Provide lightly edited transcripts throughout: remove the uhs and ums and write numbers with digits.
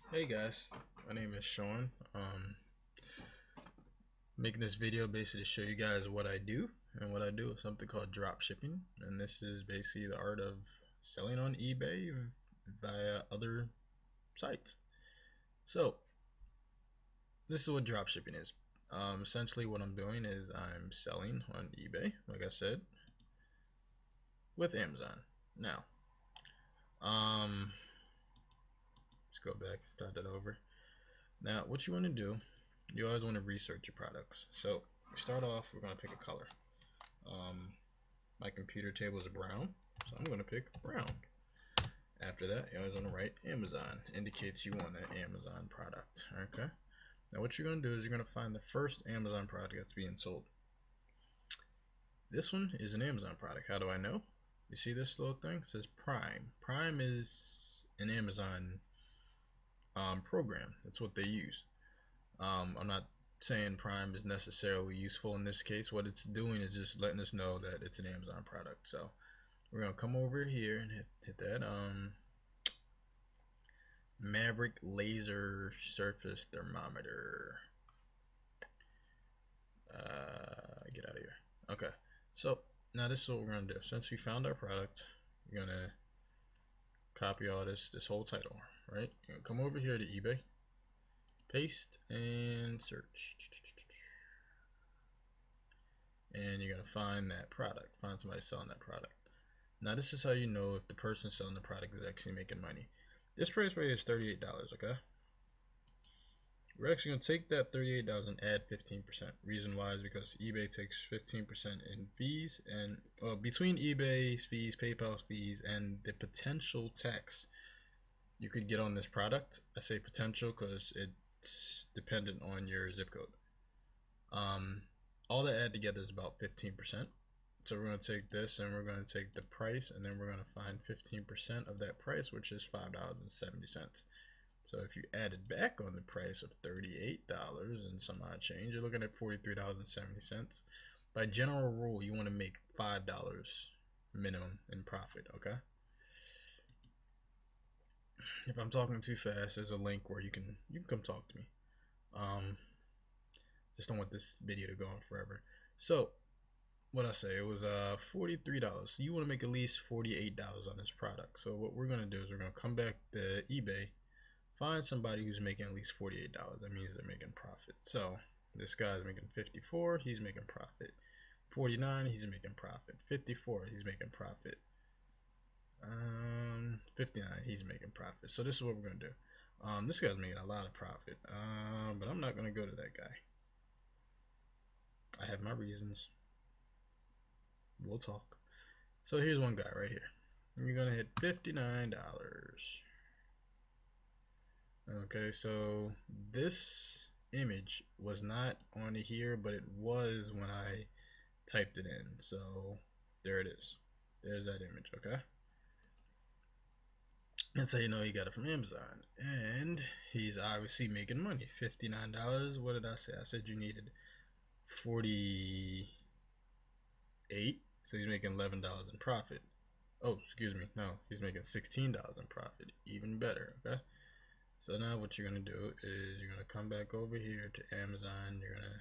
Hey guys, my name is Sean. Making this video basically to show you guys what I do, and what I do is something called drop shipping, and this is basically the art of selling on eBay via other sites. So this is what drop shipping is. Essentially, what I'm doing is I'm selling on eBay, like I said, with Amazon. Now, um, let's go back, start that over. Now, what you want to do, you always want to research your products. So we start off, we're gonna pick a color. My computer table is brown, so I'm going to pick brown. After that, you always want to write Amazon. Indicates you want an Amazon product. Okay. Now what you're going to do is you're going to find the first Amazon product that's being sold. This one is an Amazon product. How do I know? You see this little thing? It says Prime. Prime is an Amazon program. That's what they use. I'm not saying Prime is necessarily useful in this case. What it's doing is just letting us know that it's an Amazon product. So we're gonna come over here and hit that Maverick laser surface thermometer. Get out of here. Okay, so now this is what we're gonna do. Since we found our product, we're gonna copy all this whole title, right? You're gonna come over here to eBay, paste and search, and you're gonna find that product. Find somebody selling that product. Now this is how you know if the person selling the product is actually making money. This price right here is $38, okay? We're actually going to take that $38 and add 15%. Reason why is because eBay takes 15% in fees, and between eBay's fees, PayPal's fees, and the potential tax you could get on this product. I say potential because it's dependent on your zip code. All that add together is about 15%. So we're going to take this and we're going to take the price, and then we're going to find 15% of that price, which is $5.70. So if you added back on the price of $38 and some odd change, you're looking at $43.70. By general rule, you want to make $5 minimum in profit, okay? If I'm talking too fast, there's a link where you can come talk to me. Just don't want this video to go on forever. So what I say, it was $43. So you want to make at least $48 on this product. So what we're gonna do is we're gonna come back to eBay, find somebody who's making at least $48. That means they're making profit. So this guy's making 54, he's making profit. 49, he's making profit. 54, he's making profit. 59, he's making profit. So this is what we're gonna do. This guy's making a lot of profit, but I'm not gonna go to that guy. I have my reasons. We'll talk. So here's one guy right here. You're gonna hit $59. Okay, so this image was not on here, but it was when I typed it in. So there it is. There's that image, okay? That's how you know you got it from Amazon. And he's obviously making money. $59. What did I say? I said you needed 48. So he's making $11 in profit. Oh, excuse me. No, he's making $16 in profit. Even better, okay? So now what you're going to do is you're going to come back over here to Amazon. You're going to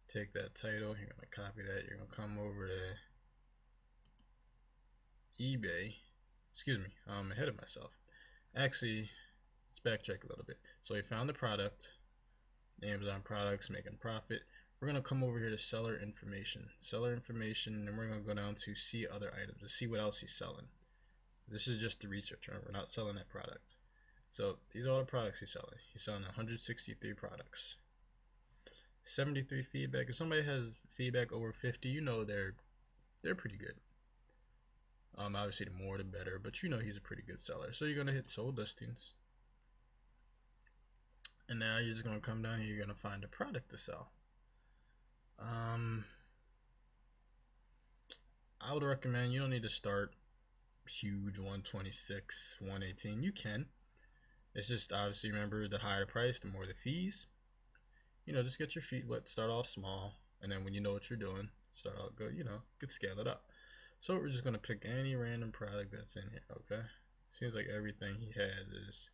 take that title. You're going to copy that. You're going to come over to eBay. Excuse me, I'm ahead of myself. Actually, let's backtrack a little bit. So we found the product. Amazon products, making profit. We're going to come over here to seller information. Seller information, and we're going to go down to see other items to see what else he's selling. This is just the research. Right? We're not selling that product. So these are all the products he's selling. He's selling 163 products. 73 feedback. If somebody has feedback over 50, you know they're pretty good. Obviously the more the better, but you know he's a pretty good seller. So you're gonna hit sold listings, and now you're just gonna come down here. You're gonna find a product to sell. I would recommend you don't need to start huge 126, 118. You can. It's just obviously remember the higher the price, the more the fees. You know, just get your feet wet. Start off small, and then when you know what you're doing, start out good. You know, could scale it up. So we're just gonna pick any random product that's in here. Okay. Seems like everything he has is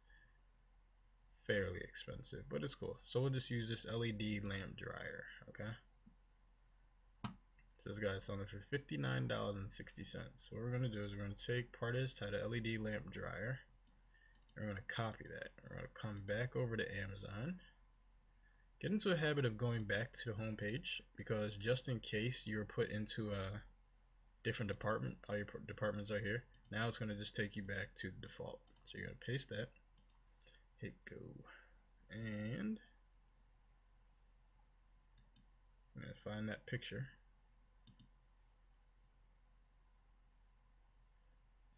fairly expensive, but it's cool. So we'll just use this LED lamp dryer, okay? So this guy's selling for $59.60. So what we're gonna do is we're gonna take part of this title, LED lamp dryer, and we're gonna copy that. We're gonna come back over to Amazon. Get into a habit of going back to the home page, because just in case you're put into a different department, all your departments are here. Now it's gonna just take you back to the default. So you're gonna paste that, hit go, and I'm gonna find that picture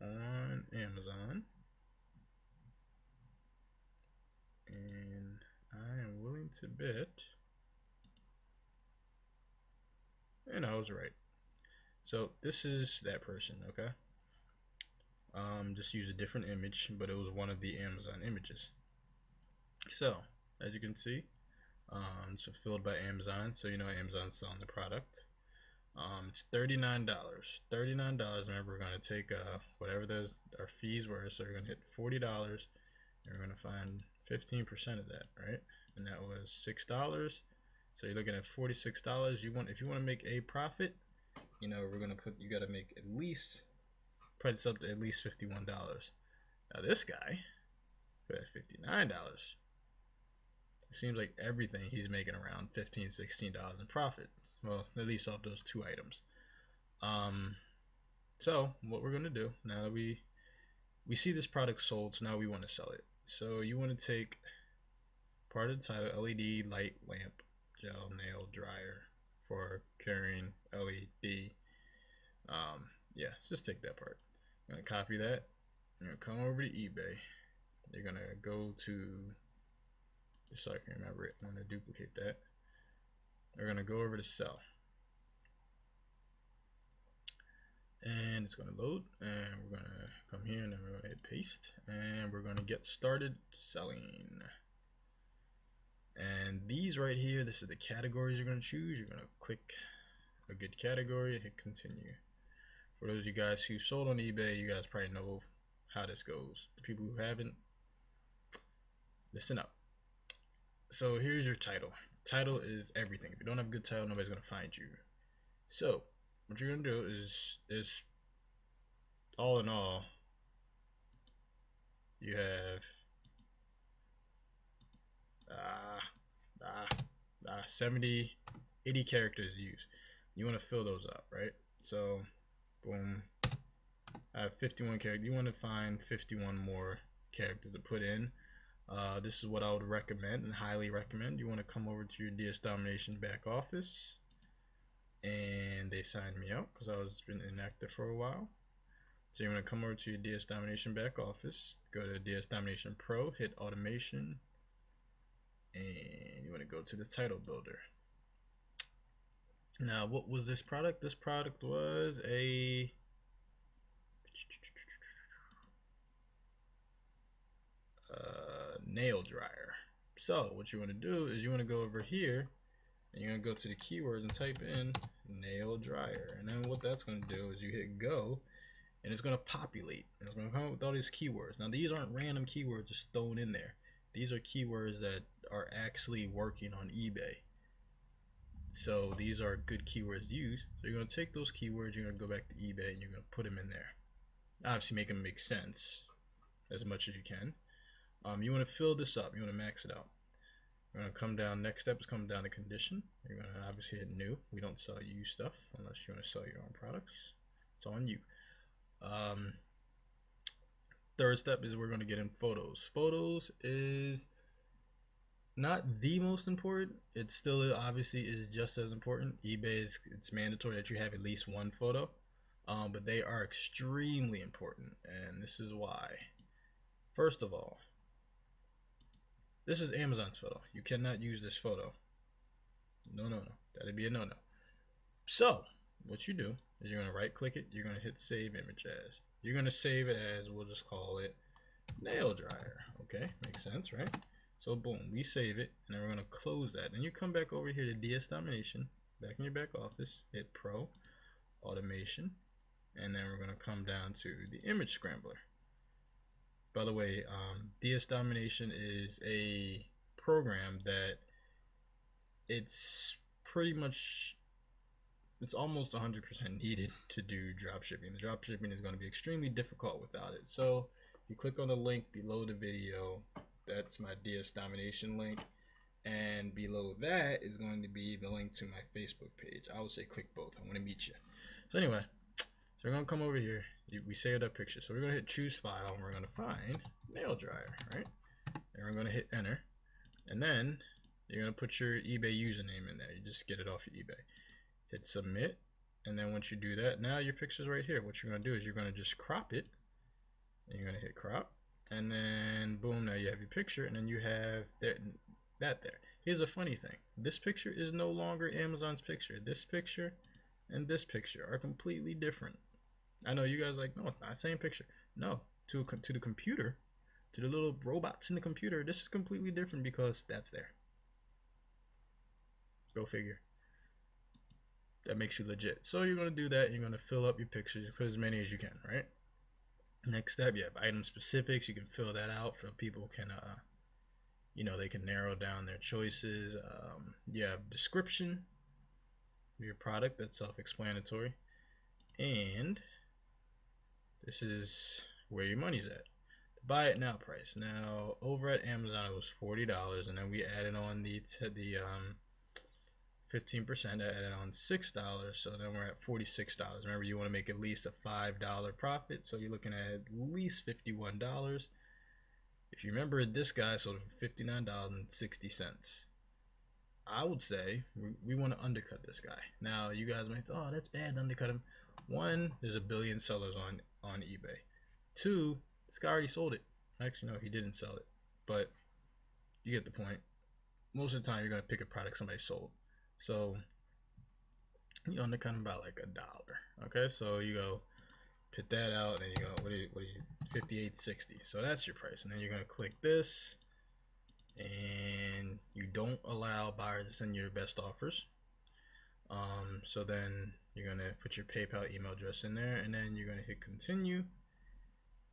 on Amazon, and I am willing to bet, and I was right. So this is that person, okay? Just use a different image, but it was one of the Amazon images. So as you can see, it's fulfilled by Amazon, so you know Amazon's selling the product. It's $39. $39. Remember, we're gonna take whatever our fees were, so we're gonna hit $40, and we're gonna find 15% of that, right? And that was $6. So you're looking at $46. If you want to make a profit, you know, you gotta make at least, price up to at least $51. Now this guy, at $59, it seems like everything he's making around $15, $16 in profit. Well, at least off those two items. So what we're gonna do now that we see this product sold, so now we want to sell it. So you want to take part of the title, LED light lamp gel nail dryer for carrying LED. Yeah, just take that part. I'm gonna copy that. I'm gonna come over to eBay. You're gonna go to, just so I can remember it, I'm gonna duplicate that. We're gonna go over to sell, and it's gonna load, and we're gonna come here, and then we're gonna hit paste, and we're gonna get started selling. And these right here, this is the categories you're gonna choose. You're gonna click a good category and hit continue. For those of you guys who sold on eBay, you guys probably know how this goes. The people who haven't, listen up. So here's your title. Title is everything. If you don't have a good title, nobody's gonna find you. So what you're gonna do is all in all, you have 70, 80 characters to use. You want to fill those up, right? So boom, I have 51 characters. You want to find 51 more characters to put in. This is what I would recommend and highly recommend. You want to come over to your Dsdomination back office, and they signed me out because I was been inactive for a while. So you want to come over to your Dsdomination back office, go to Dsdomination Pro, hit automation, and you want to go to the title builder. Now, what was this product? This product was a nail dryer. So what you want to do is you want to go over here, and you're going to go to the keywords and type in nail dryer. And then what that's going to do is you hit go, and it's going to populate. And it's going to come up with all these keywords. Now, these aren't random keywords just thrown in there. These are keywords that are actually working on eBay. So these are good keywords to use. So you're going to take those keywords, you're going to go back to eBay, and you're going to put them in there. Obviously make them make sense as much as you can. You want to fill this up. You want to max it out. You're going to come down. Next step is come down to condition. You're going to obviously hit new. We don't sell used stuff unless you want to sell your own products. It's on you. Third step is we're going to get in photos. Photos is not the most important. It still obviously is just as important. eBay it's mandatory that you have at least one photo, but they are extremely important, and this is why. First of all, this is Amazon's photo. You cannot use this photo. No. That'd be a no. So what you do is you're gonna right click it. You're gonna hit save image as. You're gonna save it as, we'll just call it nail dryer. Okay, makes sense, right? So boom, we save it, and then we're going to close that. Then you come back over here to Dsdomination, back in your back office, hit Pro, Automation, and then we're going to come down to the Image Scrambler. By the way, Dsdomination is a program that it's pretty much it's almost 100% needed to do dropshipping. The dropshipping is going to be extremely difficult without it. So you click on the link below the video. That's my Dsdomination link. And below that is going to be the link to my Facebook page. I would say click both. I want to meet you. So anyway, so we're going to come over here. We saved our picture. So we're going to hit choose file and we're going to find nail dryer, right? And we're going to hit enter. And then you're going to put your eBay username in there. You just get it off your eBay. Hit submit. And then once you do that, now your picture's right here. What you're going to do is you're going to just crop it. And you're going to hit crop. And then boom, now you have your picture. And then you have that there. Here's a funny thing. This picture is no longer Amazon's picture. This picture and this picture are completely different. I know you guys are like, no, it's not the same picture. No, to the computer, to the little robots in the computer, this is completely different because that's there. Go figure. That makes you legit. So you're going to do that. You're going to fill up your pictures, put as many as you can, right? Next step, you have item specifics. You can fill that out so people can, they can narrow down their choices. You have description of your product. That's self-explanatory. And this is where your money's at. The buy it now price. Now over at Amazon it was $40, and then we added on the 15%. I added on $6, so then we're at $46. Remember, you want to make at least a $5 profit, so you're looking at least $51. If you remember, this guy sold for $59.60. I would say we want to undercut this guy. Now you guys might think, oh, that's bad to undercut him. One, there's a billion sellers on eBay. Two, this guy already sold it. Actually, no, he didn't sell it, but you get the point. Most of the time, you're gonna pick a product somebody sold, so you undercut him by like $1. Okay, so you go put that out, and you go, what are you, $58.60. So that's your price, and then you're gonna click this, and you don't allow buyers to send you your best offers. So then you're gonna put your PayPal email address in there, and then you're gonna hit continue,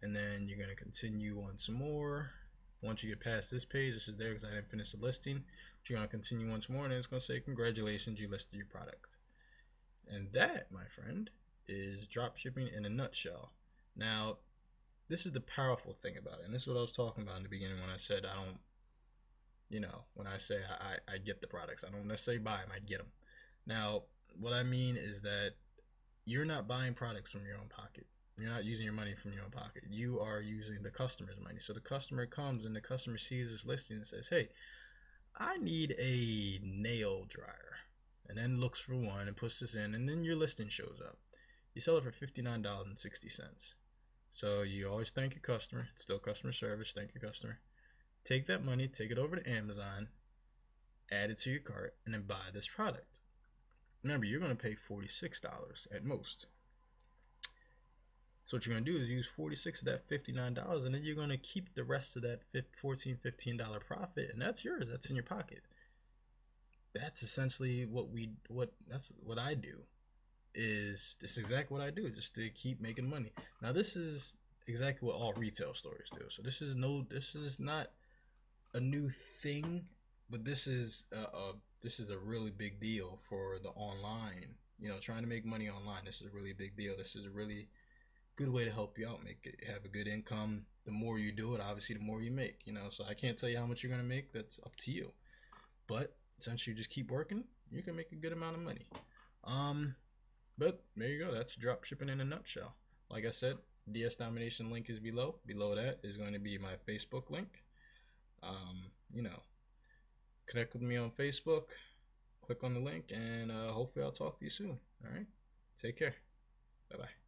and then you're gonna continue on some more. Once you get past this page, this is there because I didn't finish the listing. But you're gonna continue once more, and it's gonna say congratulations, you listed your product. And that, my friend, is drop shipping in a nutshell. Now, this is the powerful thing about it, and this is what I was talking about in the beginning when I said I don't, when I say I get the products, I don't necessarily buy them, I get them. Now, what I mean is that you're not buying products from your own pocket. You're not using your money from your own pocket. You are using the customer's money. So the customer comes and the customer sees this listing and says, hey, I need a nail dryer. And then looks for one and puts this in, and then your listing shows up. You sell it for $59.60. So you always thank your customer. It's still customer service. Thank your customer. Take that money, take it over to Amazon, add it to your cart, and then buy this product. Remember, you're going to pay $46 at most. So what you're going to do is use 46 of that $59, and then you're going to keep the rest of that $14, $15 profit, and that's yours. That's in your pocket. That's essentially that's what I do. This is exactly what I do, just to keep making money. Now this is exactly what all retail stores do. So this is not a new thing, but this is a really big deal for the online. Trying to make money online. This is a really big deal. This is a really good way to help you out, have a good income. The more you do it, obviously, the more you make. So I can't tell you how much you're gonna make. That's up to you. But since you just keep working, you can make a good amount of money. But there you go. That's drop shipping in a nutshell. Like I said, Dsdomination link is below. Below that is going to be my Facebook link. Connect with me on Facebook. Click on the link, and hopefully I'll talk to you soon. All right. Take care. Bye-bye.